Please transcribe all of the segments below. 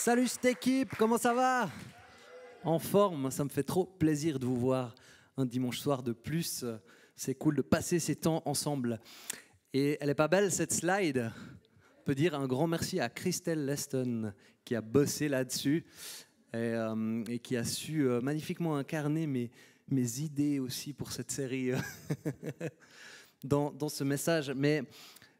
Salut cette équipe, comment ça va? En forme, ça me fait trop plaisir de vous voir un dimanche soir de plus. C'est cool de passer ces temps ensemble. Et elle est pas belle cette slide? On peut dire un grand merci à Christelle Leston qui a bossé là-dessus et qui a su magnifiquement incarner mes idées aussi pour cette série dans ce message. Mais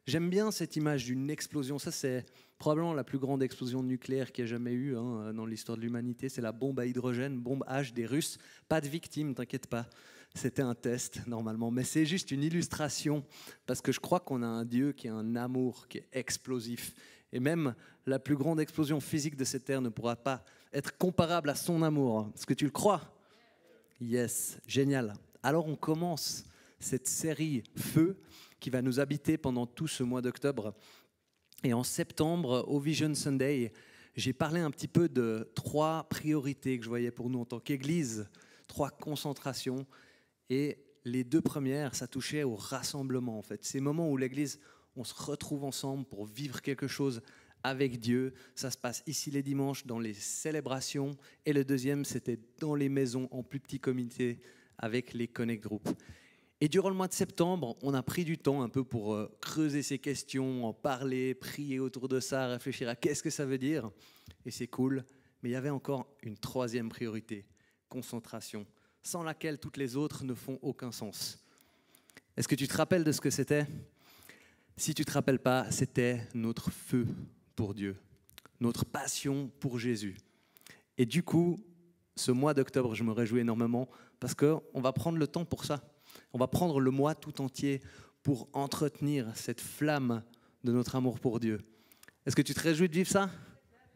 j'aime bien cette image d'une explosion. Ça, c'est probablement la plus grande explosion nucléaire qu'il y a jamais eu dans l'histoire de l'humanité. C'est la bombe à hydrogène, bombe H des Russes. Pas de victimes, t'inquiète pas. C'était un test, normalement. Mais c'est juste une illustration, parce que je crois qu'on a un Dieu qui a un amour qui est explosif. Et même la plus grande explosion physique de cette terre ne pourra pas être comparable à son amour. Est-ce que tu le crois? Yes, génial. Alors on commence cette série Feu qui va nous habiter pendant tout ce mois d'octobre. Et en septembre, au Vision Sunday, j'ai parlé un petit peu de 3 priorités que je voyais pour nous en tant qu'Église, 3 concentrations. Et les 2 premières, ça touchait au rassemblement en fait. Ces moments où l'Église, on se retrouve ensemble pour vivre quelque chose avec Dieu. Ça se passe ici les dimanches dans les célébrations. Et le deuxième, c'était dans les maisons en plus petits comités avec les Connect Group. Et durant le mois de septembre, on a pris du temps un peu pour creuser ces questions, en parler, prier autour de ça, réfléchir à qu'est-ce que ça veut dire. Et c'est cool. Mais il y avait encore une 3e priorité, concentration, sans laquelle toutes les autres ne font aucun sens. Est-ce que tu te rappelles de ce que c'était? Si tu ne te rappelles pas, c'était notre feu pour Dieu, notre passion pour Jésus. Et du coup, ce mois d'octobre, je me réjouis énormément parce qu'on va prendre le temps pour ça. On va prendre le mois tout entier pour entretenir cette flamme de notre amour pour Dieu. Est-ce que tu te réjouis de vivre ça?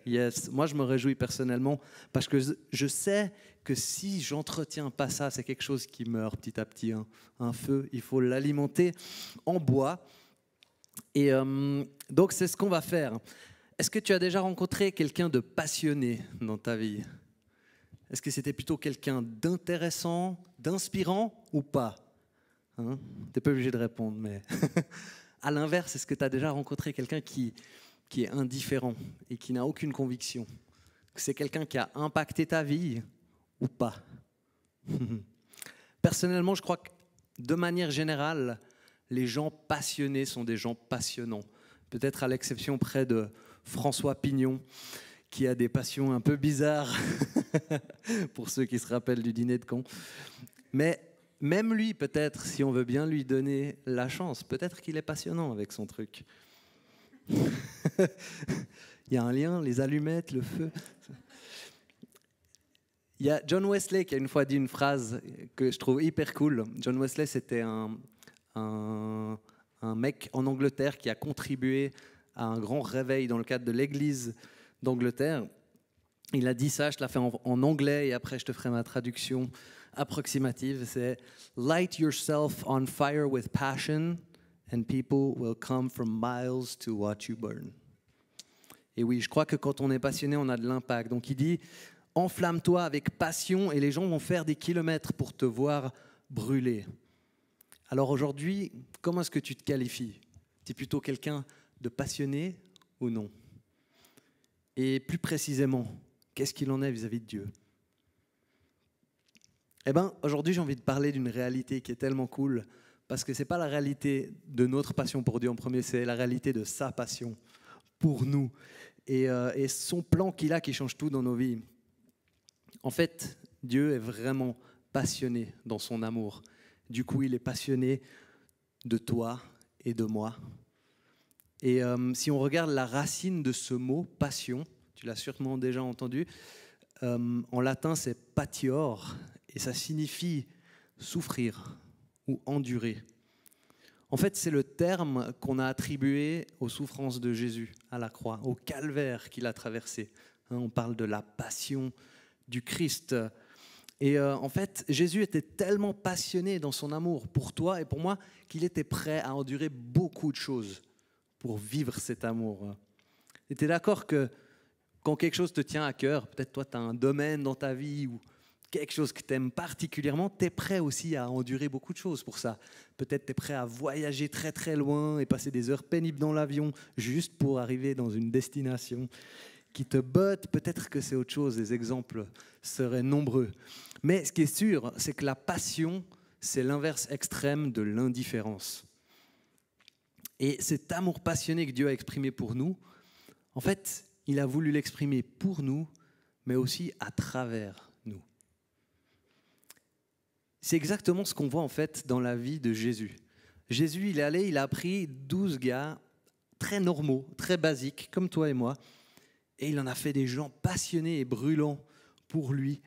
Yes, moi je me réjouis personnellement parce que je sais que si j'entretiens pas ça, c'est quelque chose qui meurt petit à petit. Un feu, il faut l'alimenter en bois. Et donc c'est ce qu'on va faire. Est-ce que tu as déjà rencontré quelqu'un de passionné dans ta vie? Est-ce que c'était plutôt quelqu'un d'intéressant, d'inspirant ou pas? Tu n'es pas obligé de répondre, mais à l'inverse, est-ce que tu as déjà rencontré quelqu'un qui est indifférent et qui n'a aucune conviction? C'est quelqu'un qui a impacté ta vie ou pas? Personnellement, je crois que de manière générale, les gens passionnés sont des gens passionnants. Peut-être à l'exception près de François Pignon, qui a des passions un peu bizarres, pour ceux qui se rappellent du dîner de cons. Mais même lui, peut-être, si on veut bien lui donner la chance, peut-être qu'il est passionnant avec son truc. Il y a un lien, les allumettes, le feu. Il y a John Wesley qui a une fois dit une phrase que je trouve hyper cool. John Wesley, c'était un mec en Angleterre qui a contribué à un grand réveil dans le cadre de l'Église d'Angleterre. Il a dit ça, je la fais en anglais et après je te ferai ma traduction approximative. C'est « Light yourself on fire with passion and people will come from miles to watch you burn ». Et oui, je crois que quand on est passionné, on a de l'impact. Donc il dit « Enflamme-toi avec passion et les gens vont faire des kilomètres pour te voir brûler ». Alors aujourd'hui, comment est-ce que tu te qualifies? Tu es plutôt quelqu'un de passionné ou non? Et plus précisément, qu'est-ce qu'il en est vis-à-vis de Dieu? Eh bien, aujourd'hui, j'ai envie de parler d'une réalité qui est tellement cool, parce que ce n'est pas la réalité de notre passion pour Dieu en premier, c'est la réalité de sa passion pour nous. Et son plan qu'il a qui change tout dans nos vies. En fait, Dieu est vraiment passionné dans son amour. Du coup, il est passionné de toi et de moi. Et si on regarde la racine de ce mot, passion, tu l'as sûrement déjà entendu, en latin c'est patior, et ça signifie souffrir ou endurer. En fait, c'est le terme qu'on a attribué aux souffrances de Jésus à la croix, au calvaire qu'il a traversé. On parle de la passion du Christ. Et en fait, Jésus était tellement passionné dans son amour pour toi et pour moi qu'il était prêt à endurer beaucoup de choses pour vivre cet amour. Et tu es d'accord que quand quelque chose te tient à cœur, peut-être toi tu as un domaine dans ta vie ou quelque chose que tu aimes particulièrement, tu es prêt aussi à endurer beaucoup de choses pour ça. Peut-être tu es prêt à voyager très très loin et passer des heures pénibles dans l'avion juste pour arriver dans une destination qui te botte, peut-être que c'est autre chose, les exemples seraient nombreux. Mais ce qui est sûr, c'est que la passion, c'est l'inverse extrême de l'indifférence. Et cet amour passionné que Dieu a exprimé pour nous, en fait, il a voulu l'exprimer pour nous, mais aussi à travers nous. C'est exactement ce qu'on voit en fait dans la vie de Jésus. Jésus, il est allé, il a pris 12 gars très normaux, très basiques, comme toi et moi, et il en a fait des gens passionnés et brûlants pour lui,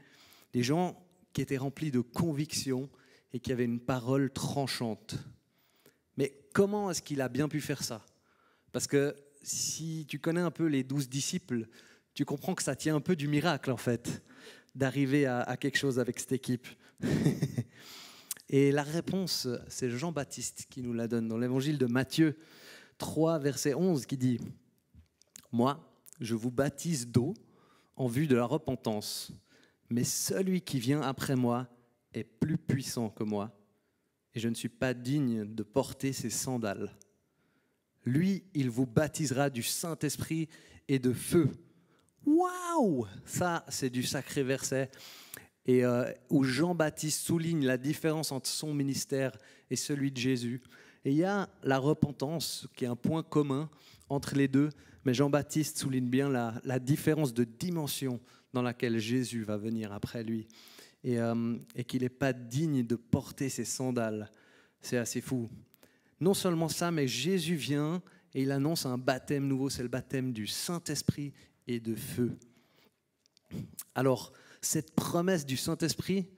des gens qui étaient remplis de conviction et qui avaient une parole tranchante. Mais comment est-ce qu'il a bien pu faire ça? Parce que si tu connais un peu les 12 disciples, tu comprends que ça tient un peu du miracle en fait, d'arriver à quelque chose avec cette équipe. Et la réponse, c'est Jean-Baptiste qui nous la donne dans l'évangile de Matthieu 3, verset 11, qui dit « Moi, je vous baptise d'eau en vue de la repentance, mais celui qui vient après moi est plus puissant que moi, et je ne suis pas digne de porter ses sandales. Lui, il vous baptisera du Saint-Esprit et de feu. » Waouh! Ça, c'est du sacré verset. Et où Jean-Baptiste souligne la différence entre son ministère et celui de Jésus. Et il y a la repentance, qui est un point commun entre les deux, mais Jean-Baptiste souligne bien la différence de dimension dans laquelle Jésus va venir après lui, et qu'il n'est pas digne de porter ses sandales. C'est assez fou. Non seulement ça, mais Jésus vient et il annonce un baptême nouveau, c'est le baptême du Saint-Esprit et de feu. Alors, cette promesse du Saint-Esprit,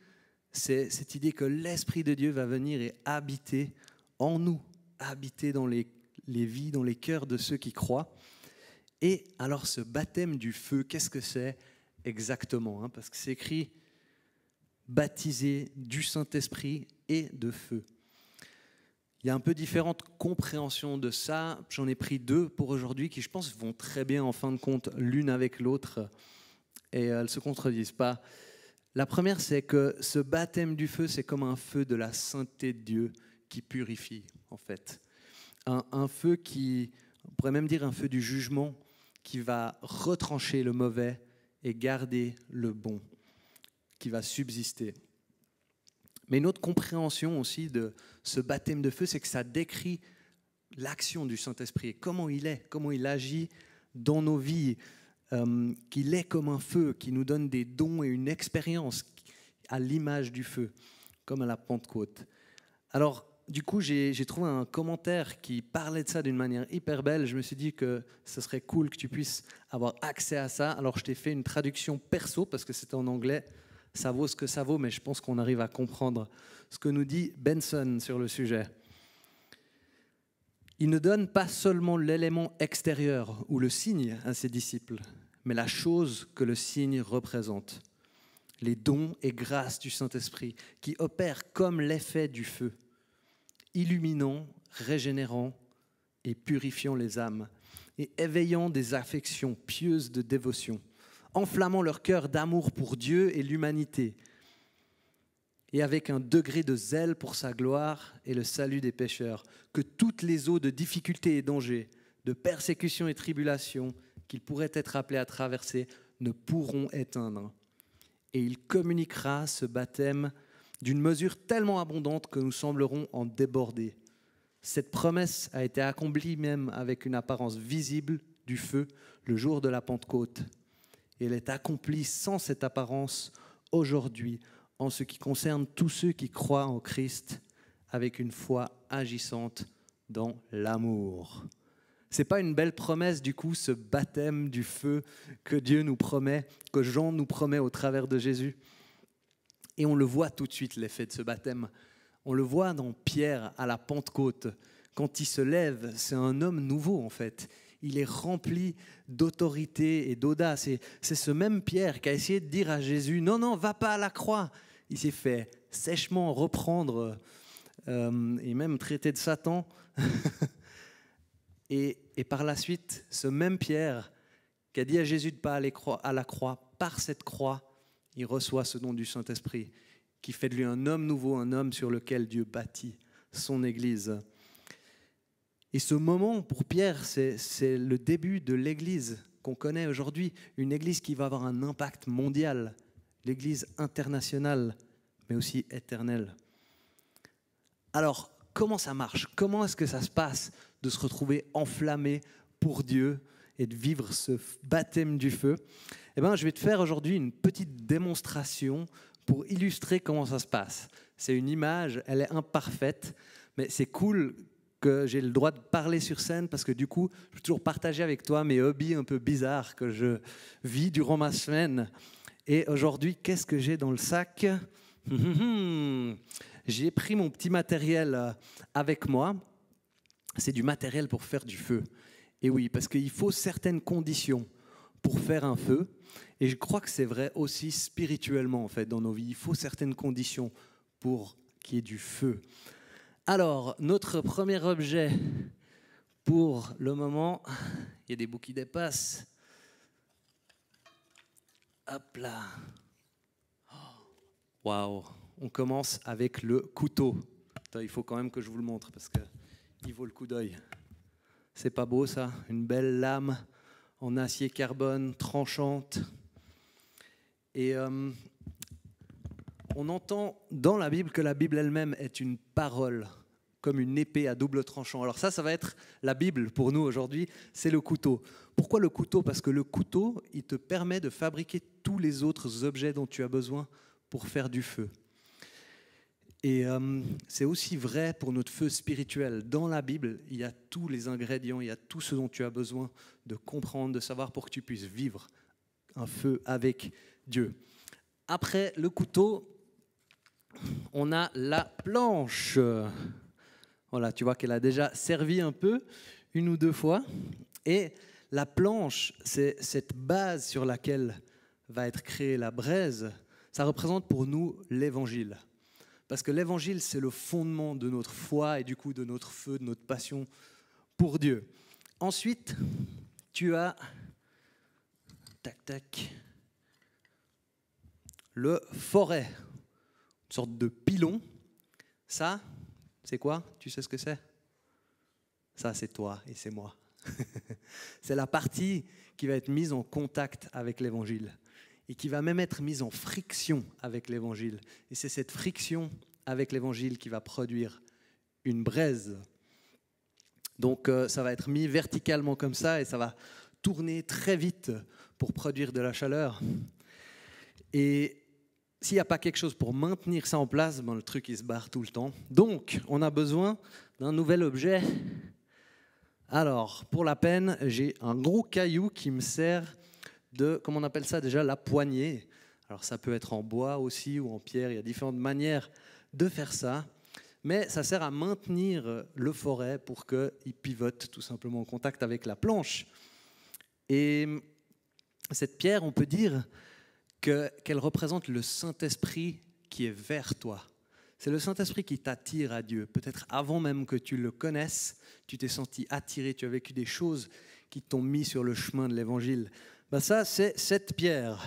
c'est cette idée que l'Esprit de Dieu va venir et habiter en nous, habiter dans les vies, dans les cœurs de ceux qui croient. Et alors ce baptême du feu, qu'est-ce que c'est exactement, parce que c'est écrit baptisé du Saint-Esprit et de feu. Il y a un peu différentes compréhensions de ça. J'en ai pris 2 pour aujourd'hui qui, je pense, vont très bien en fin de compte l'une avec l'autre. Et elles ne se contredisent pas. La première, c'est que ce baptême du feu, c'est comme un feu de la sainteté de Dieu qui purifie, en fait. Un feu qui, on pourrait même dire un feu du jugement, qui va retrancher le mauvais et garder le bon, qui va subsister. Mais une autre compréhension aussi de ce baptême de feu, c'est que ça décrit l'action du Saint-Esprit et comment il agit dans nos vies. Qu'il est comme un feu, qui nous donne des dons et une expérience à l'image du feu, comme à la Pentecôte. Alors, du coup, j'ai trouvé un commentaire qui parlait de ça d'une manière hyper belle. Je me suis dit que ce serait cool que tu puisses avoir accès à ça. Alors, je t'ai fait une traduction perso, parce que c'était en anglais. Ça vaut ce que ça vaut, mais je pense qu'on arrive à comprendre ce que nous dit Benson sur le sujet. Il ne donne pas seulement l'élément extérieur ou le signe à ses disciples, mais la chose que le signe représente. Les dons et grâces du Saint-Esprit qui opèrent comme l'effet du feu, illuminant, régénérant et purifiant les âmes et éveillant des affections pieuses de dévotion, enflammant leur cœur d'amour pour Dieu et l'humanité, et avec un degré de zèle pour sa gloire et le salut des pécheurs, que toutes les eaux de difficulté et danger, de persécution et tribulation qu'il pourrait être appelé à traverser ne pourront éteindre. Et il communiquera ce baptême d'une mesure tellement abondante que nous semblerons en déborder. Cette promesse a été accomplie même avec une apparence visible du feu le jour de la Pentecôte. Et elle est accomplie sans cette apparence aujourd'hui, en ce qui concerne tous ceux qui croient en Christ avec une foi agissante dans l'amour. C'est pas une belle promesse du coup, ce baptême du feu que Dieu nous promet, que Jean nous promet au travers de Jésus? Et on le voit tout de suite, l'effet de ce baptême. On le voit dans Pierre à la Pentecôte. Quand il se lève, c'est un homme nouveau en fait. Il est rempli d'autorité et d'audace. Et c'est ce même Pierre qui a essayé de dire à Jésus « Non, non, va pas à la croix ». Il s'est fait sèchement reprendre et même traiter de Satan. et par la suite, ce même Pierre qui a dit à Jésus de ne pas aller à la croix, par cette croix, il reçoit ce don du Saint-Esprit qui fait de lui un homme nouveau, un homme sur lequel Dieu bâtit son Église. Et ce moment, pour Pierre, c'est le début de l'Église qu'on connaît aujourd'hui, une Église qui va avoir un impact mondial, l'Église internationale, mais aussi éternelle. Alors, comment ça marche? Comment est-ce que ça se passe de se retrouver enflammé pour Dieu et de vivre ce baptême du feu? Eh bien, je vais te faire aujourd'hui une petite démonstration pour illustrer comment ça se passe. C'est une image, elle est imparfaite, mais c'est cool que j'ai le droit de parler sur scène parce que du coup, je peux toujours partager avec toi mes hobbies un peu bizarres que je vis durant ma semaine. Et aujourd'hui, qu'est-ce que j'ai dans le sac? J'ai pris mon petit matériel avec moi. C'est du matériel pour faire du feu. Et oui, parce qu'il faut certaines conditions pour faire un feu. Et je crois que c'est vrai aussi spirituellement, en fait, dans nos vies. Il faut certaines conditions pour qu'il y ait du feu. Alors, notre premier objet pour le moment, il y a des bouts qui dépassent. Hop là. Waouh. On commence avec le couteau. Attends, il faut quand même que je vous le montre parce qu'il vaut le coup d'œil. C'est pas beau ça? Une belle lame en acier carbone tranchante. Et on entend dans la Bible que la Bible elle-même est une parole, comme une épée à double tranchant. Alors ça va être la Bible pour nous aujourd'hui, c'est le couteau. Pourquoi le couteau? Parce que le couteau, il te permet de fabriquer tous les autres objets dont tu as besoin pour faire du feu. Et c'est aussi vrai pour notre feu spirituel. Dans la Bible, il y a tous les ingrédients, il y a tout ce dont tu as besoin de comprendre, de savoir pour que tu puisses vivre un feu avec Dieu. Après le couteau, on a la planche. Voilà, tu vois qu'elle a déjà servi un peu, une ou deux fois. Et la planche, c'est cette base sur laquelle va être créée la braise. Ça représente pour nous l'évangile. Parce que l'évangile, c'est le fondement de notre foi et du coup de notre feu, de notre passion pour Dieu. Ensuite, tu as le foret, une sorte de pilon. Ça, c'est quoi? Tu sais ce que c'est? Ça, c'est toi et c'est moi. C'est la partie qui va être mise en contact avec l'évangile et qui va même être mise en friction avec l'évangile. Et c'est cette friction avec l'évangile qui va produire une braise. Donc ça va être mis verticalement comme ça et ça va tourner très vite pour produire de la chaleur. Et s'il n'y a pas quelque chose pour maintenir ça en place, ben, le truc il se barre tout le temps. Donc on a besoin d'un nouvel objet. Alors pour la peine, j'ai un gros caillou qui me sert de, comment on appelle ça déjà, la poignée. Alors ça peut être en bois aussi ou en pierre, il y a différentes manières de faire ça. Mais ça sert à maintenir le foret pour qu'il pivote tout simplement en contact avec la planche. Et cette pierre, on peut dire qu'elle représente le Saint-Esprit qui est vers toi. C'est le Saint-Esprit qui t'attire à Dieu. Peut-être avant même que tu le connaisses, tu t'es senti attiré, tu as vécu des choses qui t'ont mis sur le chemin de l'Évangile. Ben ça, c'est cette pierre.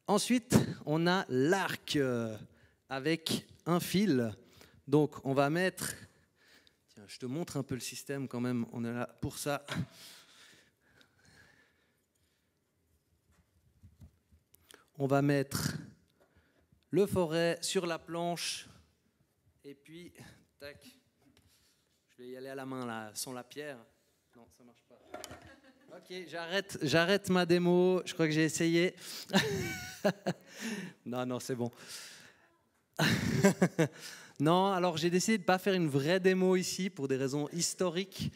Ensuite, on a l'arc avec un fil. Donc, on va mettre... Tiens, je te montre un peu le système quand même. On est là pour ça. On va mettre le foret sur la planche. Et puis, tac. Je vais y aller à la main, là, sans la pierre. Non, ça ne marche pas. Ok, j'arrête ma démo. Je crois que j'ai essayé. Non, c'est bon. Non, alors j'ai décidé de ne pas faire une vraie démo ici pour des raisons historiques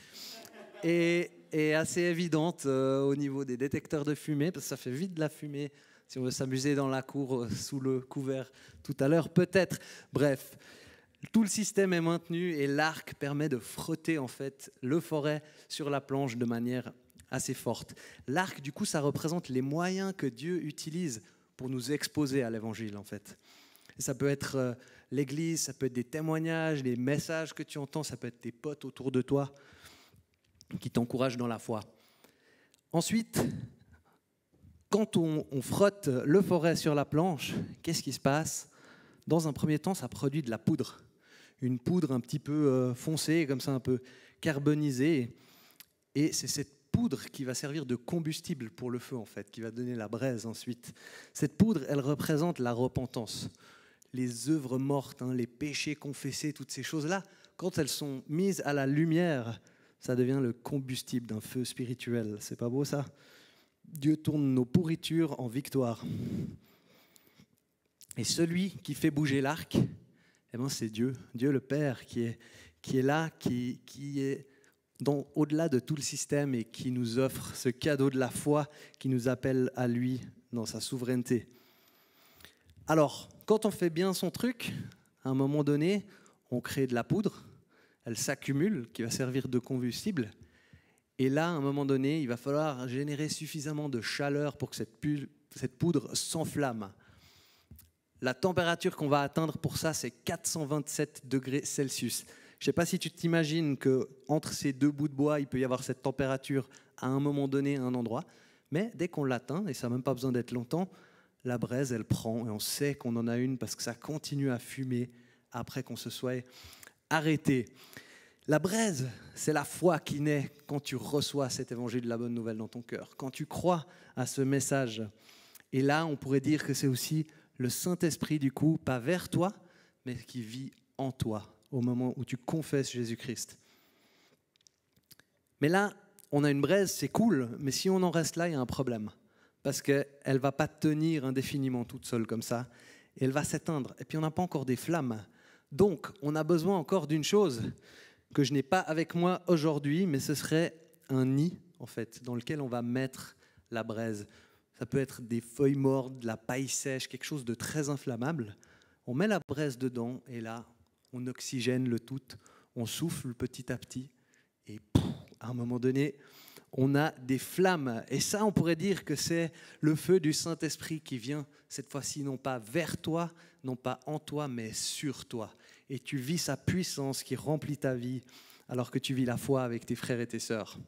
et assez évidentes au niveau des détecteurs de fumée, parce que ça fait vite de la fumée si on veut s'amuser dans la cour sous le couvert tout à l'heure, peut-être. Bref, tout le système est maintenu et l'arc permet de frotter en fait le foret sur la planche de manière assez forte. L'arc, du coup, ça représente les moyens que Dieu utilise pour nous exposer à l'évangile en fait. Et ça peut être l'église, ça peut être des témoignages, des messages que tu entends, ça peut être tes potes autour de toi qui t'encouragent dans la foi. Ensuite, quand on frotte le foret sur la planche, qu'est-ce qui se passe? Dans un premier temps, ça produit de la poudre. Une poudre un petit peu foncée, comme ça un peu carbonisée. Et c'est cette poudre qui va servir de combustible pour le feu, en fait, qui va donner la braise ensuite. Cette poudre, elle représente la repentance. Les œuvres mortes, les péchés confessés, toutes ces choses-là, quand elles sont mises à la lumière, ça devient le combustible d'un feu spirituel. C'est pas beau ça? Dieu tourne nos pourritures en victoire. Et celui qui fait bouger l'arc, c'est Dieu, Dieu le Père qui est là, qui est au-delà de tout le système et qui nous offre ce cadeau de la foi, qui nous appelle à lui dans sa souveraineté. Alors, quand on fait bien son truc, à un moment donné, on crée de la poudre, elle s'accumule, qui va servir de combustible. Et là, à un moment donné, il va falloir générer suffisamment de chaleur pour que cette poudre s'enflamme. La température qu'on va atteindre pour ça, c'est 427 degrés Celsius. Je ne sais pas si tu t'imagines qu'entre ces deux bouts de bois, il peut y avoir cette température à un moment donné, à un endroit. Mais dès qu'on l'atteint, et ça n'a même pas besoin d'être longtemps, la braise, elle prend. Et on sait qu'on en a une parce que ça continue à fumer après qu'on se soit arrêté. La braise, c'est la foi qui naît quand tu reçois cet évangile de la bonne nouvelle dans ton cœur, quand tu crois à ce message. Et là, on pourrait dire que c'est aussi le Saint-Esprit, du coup, pas vers toi, mais qui vit en toi au moment où tu confesses Jésus-Christ. Mais là, on a une braise, c'est cool, mais si on en reste là, il y a un problème. Parce qu'elle ne va pas tenir indéfiniment toute seule comme ça, et elle va s'éteindre. Et puis on n'a pas encore des flammes. Donc, on a besoin encore d'une chose que je n'ai pas avec moi aujourd'hui, mais ce serait un nid, en fait, dans lequel on va mettre la braise. Ça peut être des feuilles mortes, de la paille sèche, quelque chose de très inflammable. On met la braise dedans et là, on oxygène le tout, on souffle petit à petit et à un moment donné, on a des flammes. Et ça, on pourrait dire que c'est le feu du Saint-Esprit qui vient cette fois-ci non pas vers toi, non pas en toi, mais sur toi. Et tu vis sa puissance qui remplit ta vie alors que tu vis la foi avec tes frères et tes sœurs.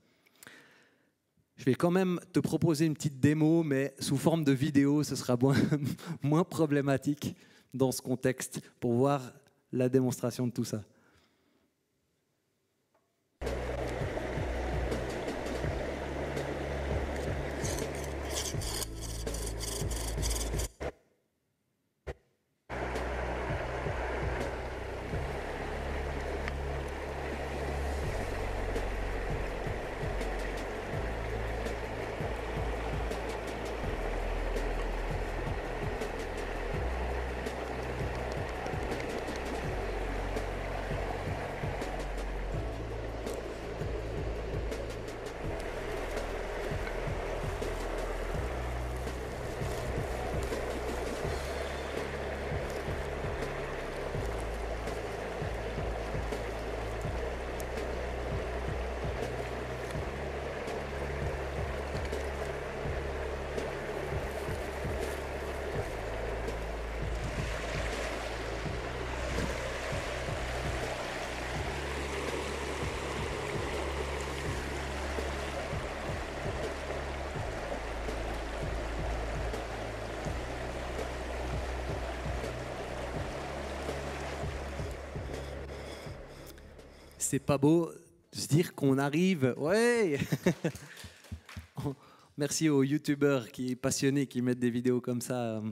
Je vais quand même te proposer une petite démo, mais sous forme de vidéo, ce sera moins problématique dans ce contexte pour voir la démonstration de tout ça. C'est pas beau de se dire qu'on arrive. Ouais. Merci aux youtubeurs qui sont passionnés, qui mettent des vidéos comme ça,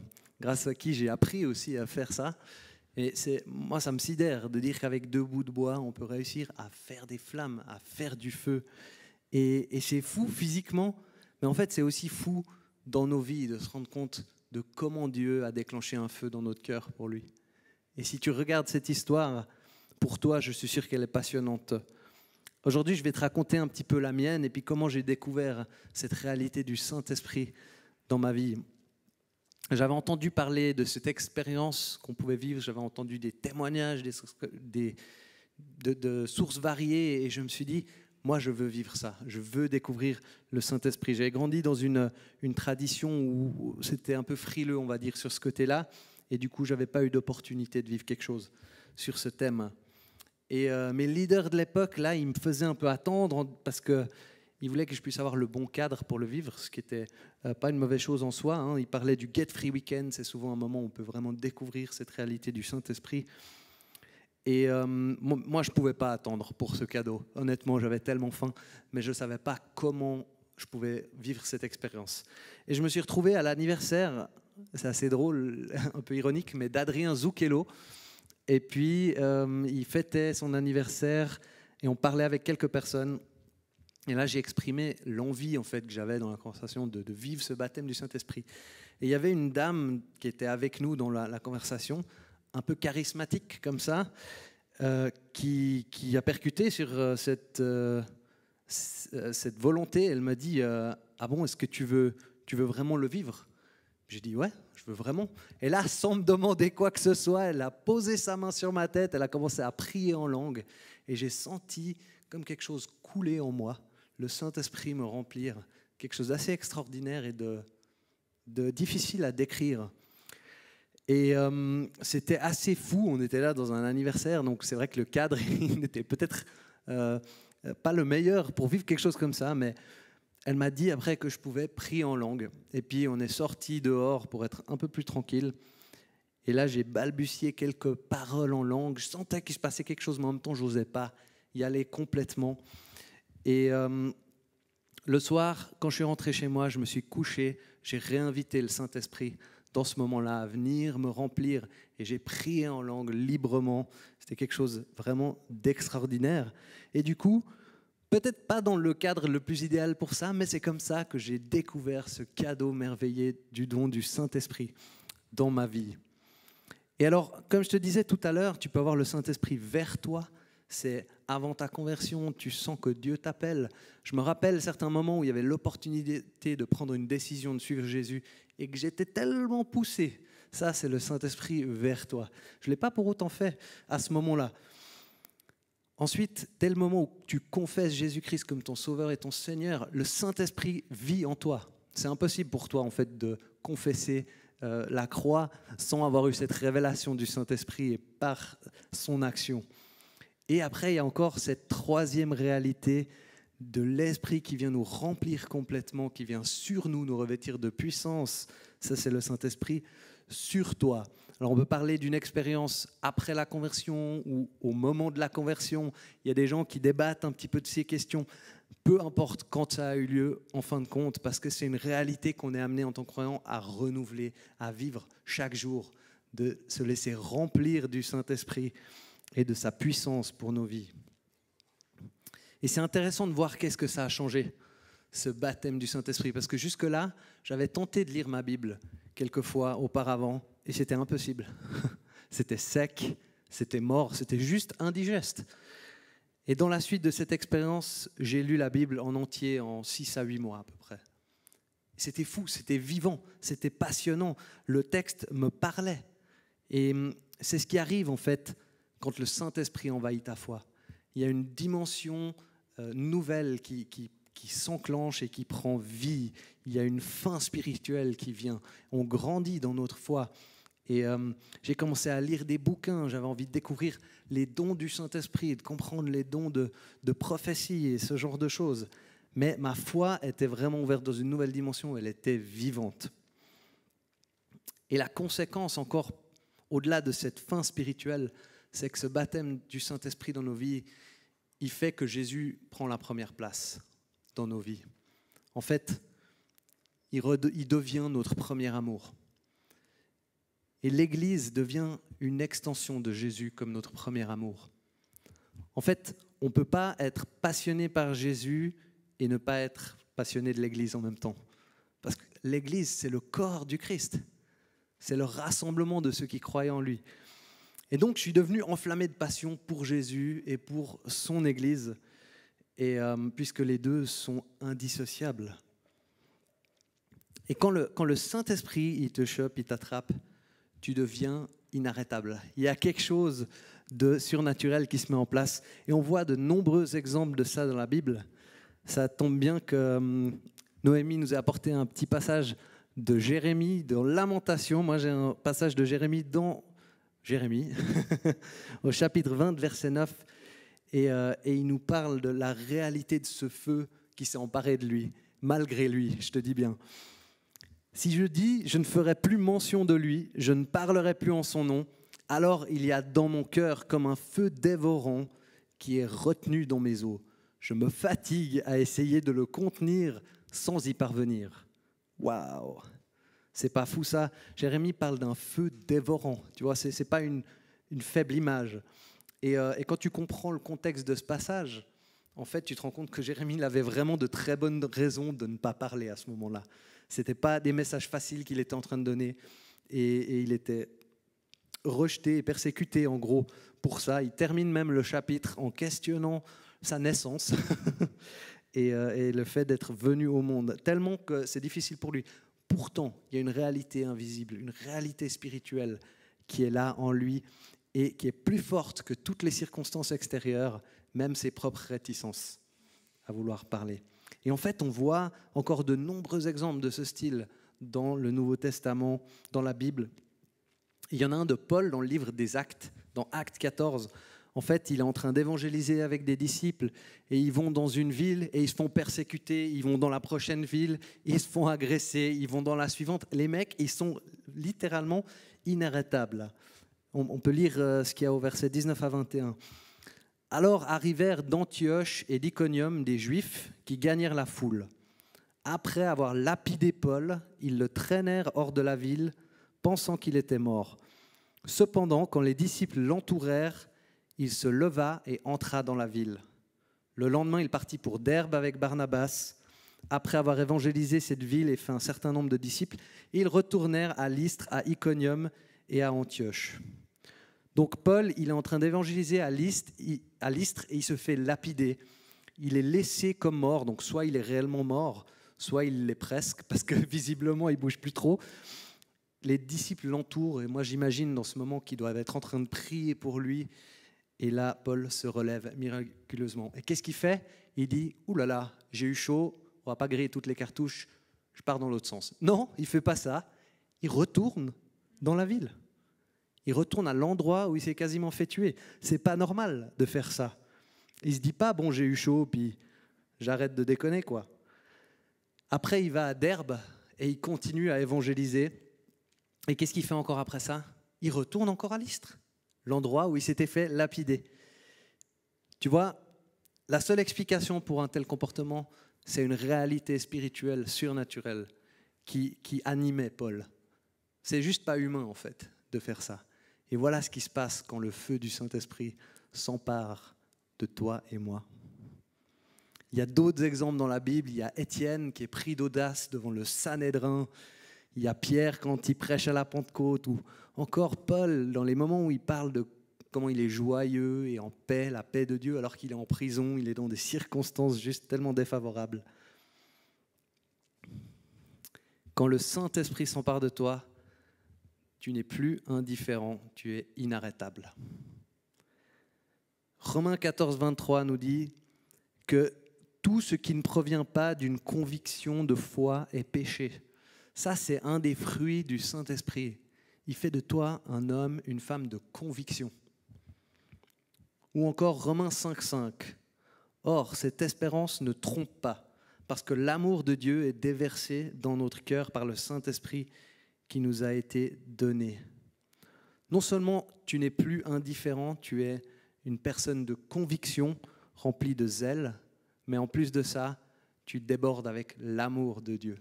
grâce à qui j'ai appris aussi à faire ça. Et moi, ça me sidère de dire qu'avec deux bouts de bois, on peut réussir à faire des flammes, à faire du feu. Et c'est fou physiquement, mais en fait, c'est aussi fou dans nos vies de se rendre compte de comment Dieu a déclenché un feu dans notre cœur pour lui. Et si tu regardes cette histoire, pour toi, je suis sûr qu'elle est passionnante. Aujourd'hui, je vais te raconter un petit peu la mienne et puis comment j'ai découvert cette réalité du Saint-Esprit dans ma vie. J'avais entendu parler de cette expérience qu'on pouvait vivre, j'avais entendu des témoignages de sources variées et je me suis dit, moi je veux vivre ça, je veux découvrir le Saint-Esprit. J'avais grandi dans une tradition où c'était un peu frileux, on va dire, sur ce côté-là et du coup, je n'avais pas eu d'opportunité de vivre quelque chose sur ce thème. Et mes leaders de l'époque, là, ils me faisaient un peu attendre parce qu'ils voulaient que je puisse avoir le bon cadre pour le vivre, ce qui n'était pas une mauvaise chose en soi. Ils parlaient du Get Free Weekend, c'est souvent un moment où on peut vraiment découvrir cette réalité du Saint-Esprit. Et moi, je ne pouvais pas attendre pour ce cadeau. Honnêtement, j'avais tellement faim, mais je ne savais pas comment je pouvais vivre cette expérience. Et je me suis retrouvé à l'anniversaire, c'est assez drôle, un peu ironique, mais d'Adrien Zucchello. Et puis, il fêtait son anniversaire et on parlait avec quelques personnes. Et là, j'ai exprimé l'envie en fait, que j'avais dans la conversation de vivre ce baptême du Saint-Esprit. Et il y avait une dame qui était avec nous dans la conversation, un peu charismatique comme ça, qui a percuté sur cette volonté. Elle m'a dit ah bon, est-ce que tu veux vraiment le vivre? J'ai dit ouais, je veux vraiment. Et là, sans me demander quoi que ce soit, elle a posé sa main sur ma tête, elle a commencé à prier en langue, et j'ai senti comme quelque chose couler en moi, le Saint-Esprit me remplir, quelque chose d'assez extraordinaire et de difficile à décrire. Et c'était assez fou, on était là dans un anniversaire, donc c'est vrai que le cadre il n'était peut-être pas le meilleur pour vivre quelque chose comme ça, mais elle m'a dit après que je pouvais prier en langue. Et puis on est sorti dehors pour être un peu plus tranquille. Et là j'ai balbutié quelques paroles en langue, je sentais qu'il se passait quelque chose, mais en même temps je n'osais pas y aller complètement. Et le soir, quand je suis rentré chez moi, je me suis couché, j'ai réinvité le Saint-Esprit dans ce moment-là à venir me remplir, et j'ai prié en langue librement. C'était quelque chose vraiment d'extraordinaire. Et du coup, peut-être pas dans le cadre le plus idéal pour ça, mais c'est comme ça que j'ai découvert ce cadeau merveilleux du don du Saint-Esprit dans ma vie. Et alors, comme je te disais tout à l'heure, tu peux avoir le Saint-Esprit vers toi. C'est avant ta conversion, tu sens que Dieu t'appelle. Je me rappelle certains moments où il y avait l'opportunité de prendre une décision de suivre Jésus et que j'étais tellement poussé. Ça, c'est le Saint-Esprit vers toi. Je ne l'ai pas pour autant fait à ce moment-là. Ensuite, dès le moment où tu confesses Jésus-Christ comme ton Sauveur et ton Seigneur, le Saint-Esprit vit en toi. C'est impossible pour toi, en fait, de confesser la croix sans avoir eu cette révélation du Saint-Esprit et par son action. Et après, il y a encore cette troisième réalité de l'Esprit qui vient nous remplir complètement, qui vient sur nous, nous revêtir de puissance. Ça, c'est le Saint-Esprit sur toi. Alors, on peut parler d'une expérience après la conversion ou au moment de la conversion. Il y a des gens qui débattent un petit peu de ces questions. Peu importe quand ça a eu lieu, en fin de compte, parce que c'est une réalité qu'on est amené en tant que croyant à renouveler, à vivre chaque jour, de se laisser remplir du Saint-Esprit et de sa puissance pour nos vies. Et c'est intéressant de voir qu'est-ce que ça a changé, ce baptême du Saint-Esprit, parce que jusque-là, j'avais tenté de lire ma Bible quelques fois auparavant, et c'était impossible. C'était sec, c'était mort, c'était juste indigeste. Et dans la suite de cette expérience, j'ai lu la Bible en entier en 6 à 8 mois à peu près. C'était fou, c'était vivant, c'était passionnant. Le texte me parlait. Et c'est ce qui arrive en fait quand le Saint-Esprit envahit ta foi. Il y a une dimension nouvelle qui s'enclenche et qui prend vie. Il y a une faim spirituelle qui vient. On grandit dans notre foi. Et j'ai commencé à lire des bouquins. J'avais envie de découvrir les dons du Saint-Esprit, de comprendre les dons de prophétie et ce genre de choses. Mais ma foi était vraiment ouverte dans une nouvelle dimension. Elle était vivante. Et la conséquence, encore au-delà de cette faim spirituelle, c'est que ce baptême du Saint-Esprit dans nos vies, il fait que Jésus prend la première place dans nos vies. En fait, il devient notre premier amour. Et l'Église devient une extension de Jésus comme notre premier amour. En fait, on ne peut pas être passionné par Jésus et ne pas être passionné de l'Église en même temps. Parce que l'Église, c'est le corps du Christ. C'est le rassemblement de ceux qui croient en lui. Et donc, je suis devenu enflammé de passion pour Jésus et pour son Église, et puisque les deux sont indissociables. Et quand le Saint-Esprit, il te chope, il t'attrape, tu deviens inarrêtable. Il y a quelque chose de surnaturel qui se met en place. Et on voit de nombreux exemples de ça dans la Bible. Ça tombe bien que Noémie nous a apporté un petit passage de Jérémie, dans Lamentation. Moi, j'ai un passage de Jérémie dans Jérémie, au chapitre 20, verset 9. Et il nous parle de la réalité de ce feu qui s'est emparé de lui, malgré lui, je te dis bien. Si je dis, je ne ferai plus mention de lui, je ne parlerai plus en son nom, Alors il y a dans mon cœur comme un feu dévorant qui est retenu dans mes os. Je me fatigue à essayer de le contenir sans y parvenir. Waouh! C'est pas fou ça. Jérémie parle d'un feu dévorant. Tu vois, c'est pas une faible image. Et quand tu comprends le contexte de ce passage, en fait, tu te rends compte que Jérémie avait vraiment de très bonnes raisons de ne pas parler à ce moment-là. Ce n'était pas des messages faciles qu'il était en train de donner. Et il était rejeté et persécuté, en gros, pour ça. Il termine même le chapitre en questionnant sa naissance et le fait d'être venu au monde, tellement que c'est difficile pour lui. Pourtant, il y a une réalité invisible, une réalité spirituelle qui est là en lui et qui est plus forte que toutes les circonstances extérieures, même ses propres réticences à vouloir parler. Et en fait, on voit encore de nombreux exemples de ce style dans le Nouveau Testament, dans la Bible. Il y en a un de Paul dans le livre des Actes, dans Actes 14. En fait, il est en train d'évangéliser avec des disciples et ils vont dans une ville et ils se font persécuter. Ils vont dans la prochaine ville, ils se font agresser. Ils vont dans la suivante. Les mecs, ils sont littéralement inarrêtables. On peut lire ce qu'il y a au verset 19 à 21. Alors arrivèrent d'Antioche et d'Iconium des Juifs qui gagnèrent la foule. Après avoir lapidé Paul, ils le traînèrent hors de la ville, pensant qu'il était mort. Cependant, quand les disciples l'entourèrent, il se leva et entra dans la ville. Le lendemain, il partit pour Derbe avec Barnabas. Après avoir évangélisé cette ville et fait un certain nombre de disciples, ils retournèrent à Lystre, à Iconium et à Antioche. Donc Paul, il est en train d'évangéliser à Lystre et il se fait lapider. Il est laissé comme mort, donc soit il est réellement mort, soit il l'est presque, parce que visiblement il ne bouge plus trop. Les disciples l'entourent, et moi j'imagine dans ce moment qu'ils doivent être en train de prier pour lui. Et là, Paul se relève miraculeusement. Et qu'est-ce qu'il fait? Il dit, « Ouh là là, j'ai eu chaud, on ne va pas griller toutes les cartouches, je pars dans l'autre sens. » Non, il ne fait pas ça. Il retourne dans la ville. Il retourne à l'endroit où il s'est quasiment fait tuer. Ce n'est pas normal de faire ça. Il ne se dit pas, bon, j'ai eu chaud, puis j'arrête de déconner, quoi. Après, il va à Derbe et il continue à évangéliser. Et qu'est-ce qu'il fait encore après ça? Il retourne encore à Lystre, l'endroit où il s'était fait lapider. Tu vois, la seule explication pour un tel comportement, c'est une réalité spirituelle, surnaturelle, qui animait Paul. C'est juste pas humain, en fait, de faire ça. Et voilà ce qui se passe quand le feu du Saint-Esprit s'empare de toi et moi. Il y a d'autres exemples dans la Bible. Il y a Étienne qui est pris d'audace devant le Sanhédrin. Il y a Pierre quand il prêche à la Pentecôte. Ou encore Paul dans les moments où il parle de comment il est joyeux et en paix, la paix de Dieu, alors qu'il est en prison, il est dans des circonstances juste tellement défavorables. Quand le Saint-Esprit s'empare de toi, tu n'es plus indifférent, tu es inarrêtable. Romains 14, 23 nous dit que tout ce qui ne provient pas d'une conviction de foi est péché. Ça, c'est un des fruits du Saint-Esprit. Il fait de toi un homme, une femme de conviction. Ou encore Romains 5, 5. Or, cette espérance ne trompe pas, parce que l'amour de Dieu est déversé dans notre cœur par le Saint-Esprit qui nous a été donné. Non seulement tu n'es plus indifférent, tu es une personne de conviction remplie de zèle, mais en plus de ça, tu débordes avec l'amour de Dieu.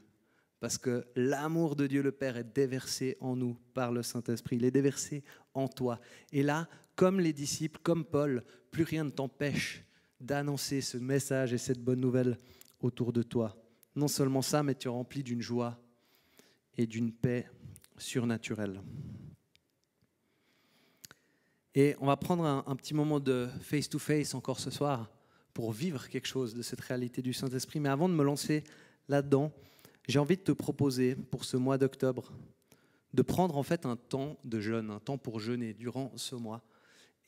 Parce que l'amour de Dieu le Père est déversé en nous par le Saint-Esprit. Il est déversé en toi. Et là, comme les disciples, comme Paul, plus rien ne t'empêche d'annoncer ce message et cette bonne nouvelle autour de toi. Non seulement ça, mais tu es rempli d'une joie et d'une paix surnaturelle. Et on va prendre un petit moment de face-to-face encore ce soir pour vivre quelque chose de cette réalité du Saint-Esprit. Mais avant de me lancer là-dedans, j'ai envie de te proposer pour ce mois d'octobre de prendre en fait un temps de jeûne, un temps pour jeûner durant ce mois.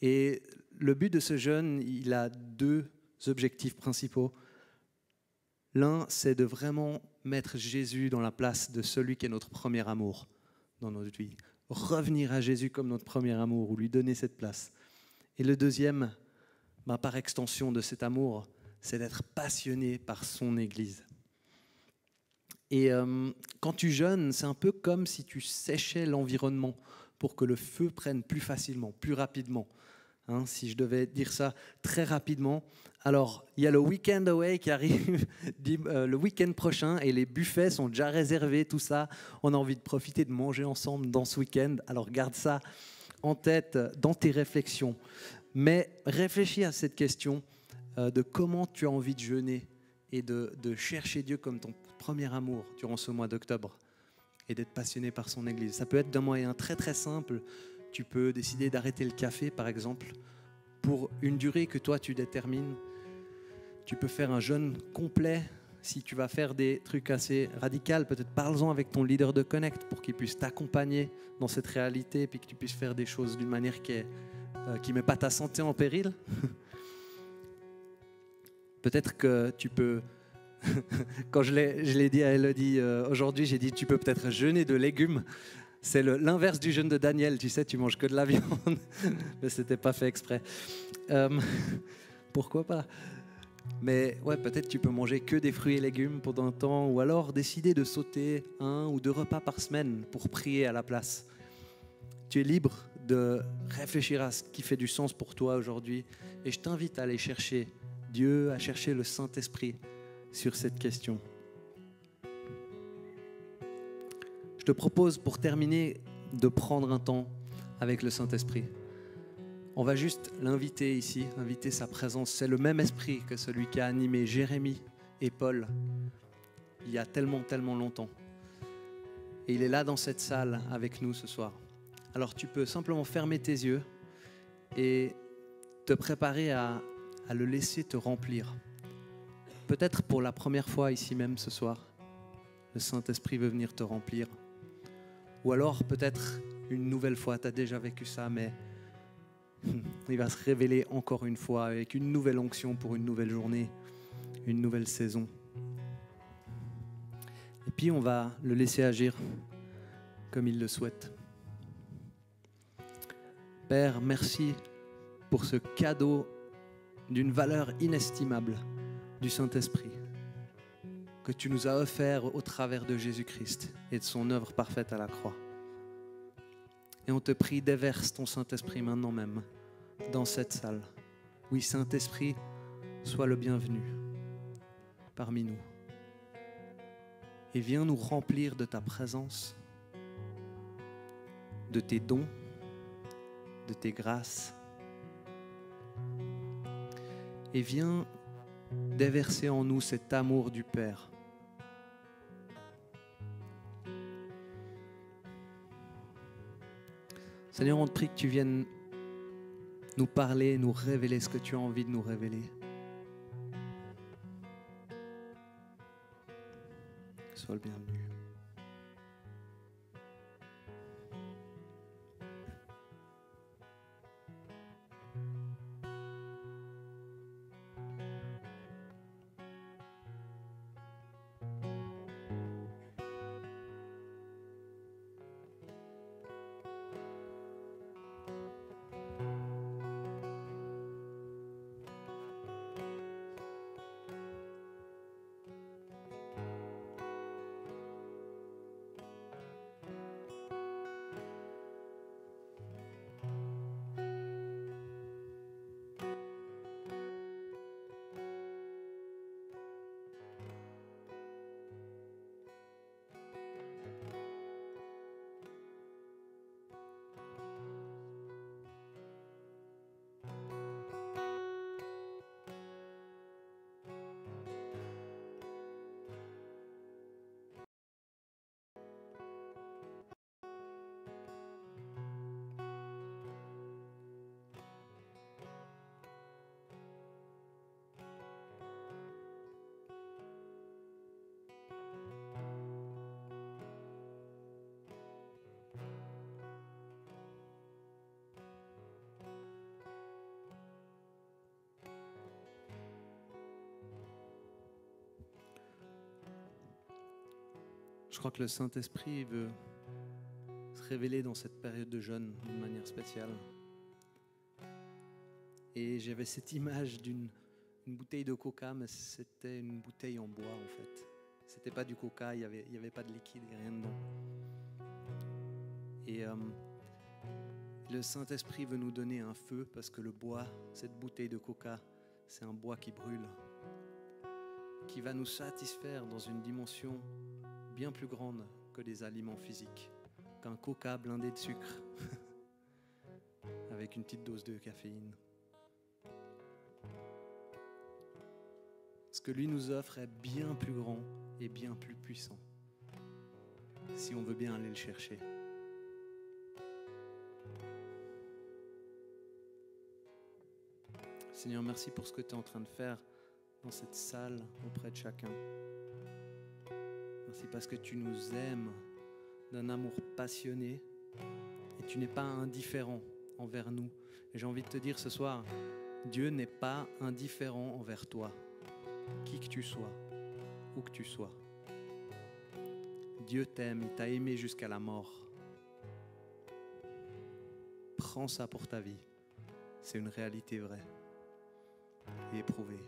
Et le but de ce jeûne, il a deux objectifs principaux. L'un, c'est de vraiment mettre Jésus dans la place de celui qui est notre premier amour dans notre vie. Revenir à Jésus comme notre premier amour ou lui donner cette place. Et le deuxième, par extension de cet amour, c'est d'être passionné par son Église. Et quand tu jeûnes, c'est un peu comme si tu séchais l'environnement pour que le feu prenne plus facilement, plus rapidement. Hein, si je devais dire ça très rapidement. Alors, il y a le Weekend Away qui arrive le week-end prochain et les buffets sont déjà réservés, tout ça. On a envie de profiter de manger ensemble dans ce week-end. Alors, garde ça en tête dans tes réflexions. Mais réfléchis à cette question de comment tu as envie de jeûner et de chercher Dieu comme ton premier amour durant ce mois d'octobre et d'être passionné par son Église. Ça peut être d'un moyen très très simple. Tu peux décider d'arrêter le café, par exemple, pour une durée que toi tu détermines. Tu peux faire un jeûne complet. Si tu vas faire des trucs assez radicaux, peut-être parle-en avec ton leader de Connect pour qu'il puisse t'accompagner dans cette réalité et puis que tu puisses faire des choses d'une manière qui ne met pas ta santé en péril. Peut-être que tu peux, quand je l'ai dit à Elodie aujourd'hui, j'ai dit tu peux peut-être jeûner de légumes. C'est l'inverse du jeûne de Daniel, tu sais, tu manges que de la viande, mais c'était pas fait exprès. Pourquoi pas? Mais ouais, peut-être tu peux manger que des fruits et légumes pendant un temps, ou alors décider de sauter 1 ou 2 repas par semaine pour prier à la place. Tu es libre de réfléchir à ce qui fait du sens pour toi aujourd'hui, et je t'invite à aller chercher Dieu, à chercher le Saint-Esprit sur cette question. Je te propose pour terminer de prendre un temps avec le Saint-Esprit. On va juste l'inviter ici, inviter sa présence. C'est le même esprit que celui qui a animé Jérémie et Paul il y a tellement, tellement longtemps. Et il est là dans cette salle avec nous ce soir. Alors tu peux simplement fermer tes yeux et te préparer à le laisser te remplir. Peut-être pour la première fois ici même ce soir, le Saint-Esprit veut venir te remplir. Ou alors peut-être une nouvelle fois, tu as déjà vécu ça, mais il va se révéler encore une fois avec une nouvelle onction pour une nouvelle journée, une nouvelle saison. Et puis on va le laisser agir comme il le souhaite. Père, merci pour ce cadeau d'une valeur inestimable du Saint-Esprit que tu nous as offert au travers de Jésus-Christ et de son œuvre parfaite à la croix. Et on te prie, déverse ton Saint-Esprit maintenant même dans cette salle. Oui, Saint-Esprit, sois le bienvenu parmi nous. Et viens nous remplir de ta présence, de tes dons, de tes grâces. Et viens déverser en nous cet amour du Père. Seigneur, on te prie que tu viennes nous parler, nous révéler ce que tu as envie de nous révéler. Sois le bienvenu. Je crois que le Saint-Esprit veut se révéler dans cette période de jeûne d'une manière spéciale. Et j'avais cette image d'une bouteille de coca, mais c'était une bouteille en bois en fait. C'était pas du coca, il y avait pas de liquide et rien dedans. Et Le Saint-Esprit veut nous donner un feu parce que le bois, cette bouteille de coca, c'est un bois qui brûle, qui va nous satisfaire dans une dimension bien plus grande que les aliments physiques, qu'un coca blindé de sucre avec une petite dose de caféine. Ce que lui nous offre est bien plus grand et bien plus puissant, si on veut bien aller le chercher. Seigneur, merci pour ce que tu es en train de faire dans cette salle auprès de chacun. Merci parce que tu nous aimes d'un amour passionné et tu n'es pas indifférent envers nous. Et j'ai envie de te dire ce soir, Dieu n'est pas indifférent envers toi, qui que tu sois, où que tu sois. Dieu t'aime, il t'a aimé jusqu'à la mort. Prends ça pour ta vie. C'est une réalité vraie et éprouvée.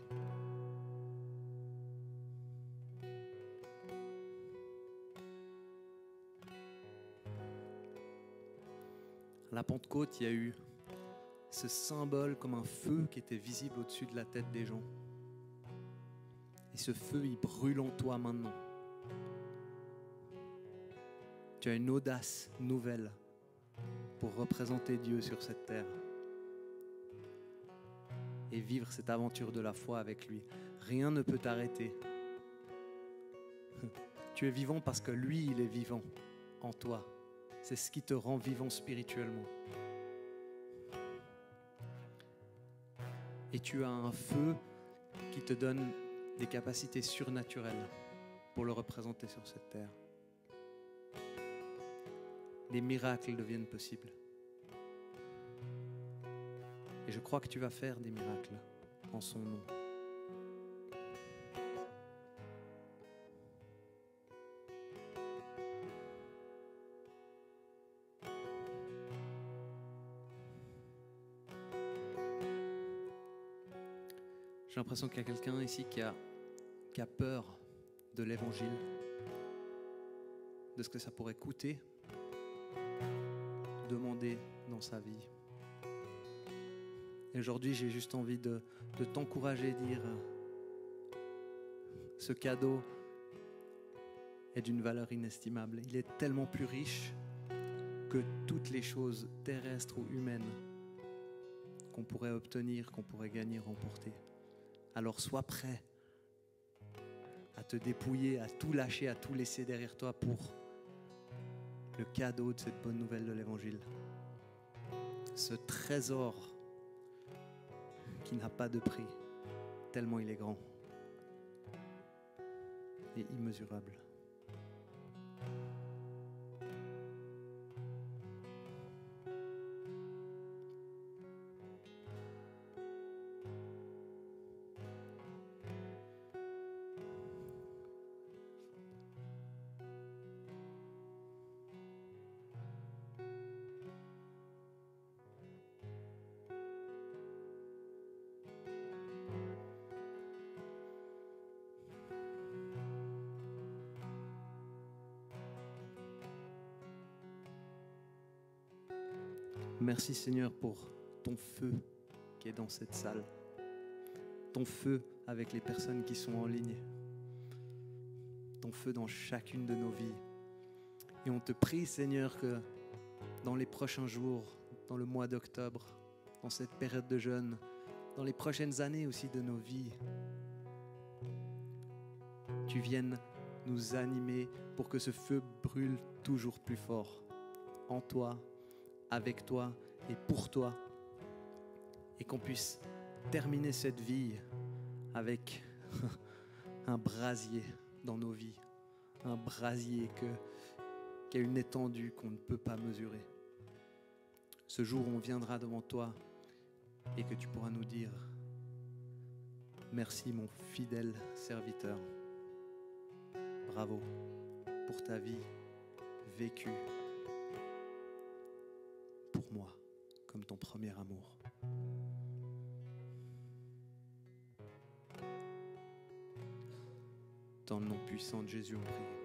À la Pentecôte, il y a eu ce symbole comme un feu qui était visible au-dessus de la tête des gens. Et ce feu, il brûle en toi maintenant. Tu as une audace nouvelle pour représenter Dieu sur cette terre et vivre cette aventure de la foi avec lui. Rien ne peut t'arrêter. Tu es vivant parce que lui, il est vivant en toi. C'est ce qui te rend vivant spirituellement. Et tu as un feu qui te donne des capacités surnaturelles pour le représenter sur cette terre. Des miracles deviennent possibles. Et je crois que tu vas faire des miracles en son nom. J'ai l'impression qu'il y a quelqu'un ici qui a peur de l'évangile, de ce que ça pourrait coûter, demander dans sa vie. Et aujourd'hui, j'ai juste envie de t'encourager, dire ce cadeau est d'une valeur inestimable. Il est tellement plus riche que toutes les choses terrestres ou humaines qu'on pourrait obtenir, qu'on pourrait gagner, remporter. Alors sois prêt à te dépouiller, à tout lâcher, à tout laisser derrière toi pour le cadeau de cette bonne nouvelle de l'Évangile. Ce trésor qui n'a pas de prix, tellement il est grand et immesurable. Merci Seigneur pour ton feu qui est dans cette salle, ton feu avec les personnes qui sont en ligne, ton feu dans chacune de nos vies. Et on te prie Seigneur que dans les prochains jours, dans le mois d'octobre, dans cette période de jeûne, dans les prochaines années aussi de nos vies, tu viennes nous animer pour que ce feu brûle toujours plus fort en toi, avec toi et pour toi, et qu'on puisse terminer cette vie avec un brasier dans nos vies, un brasier qui a une étendue qu'on ne peut pas mesurer. Ce jour où on viendra devant toi et que tu pourras nous dire « Merci mon fidèle serviteur, bravo pour ta vie vécue pour moi, comme ton premier amour. » Dans le nom puissant de Jésus, on prie.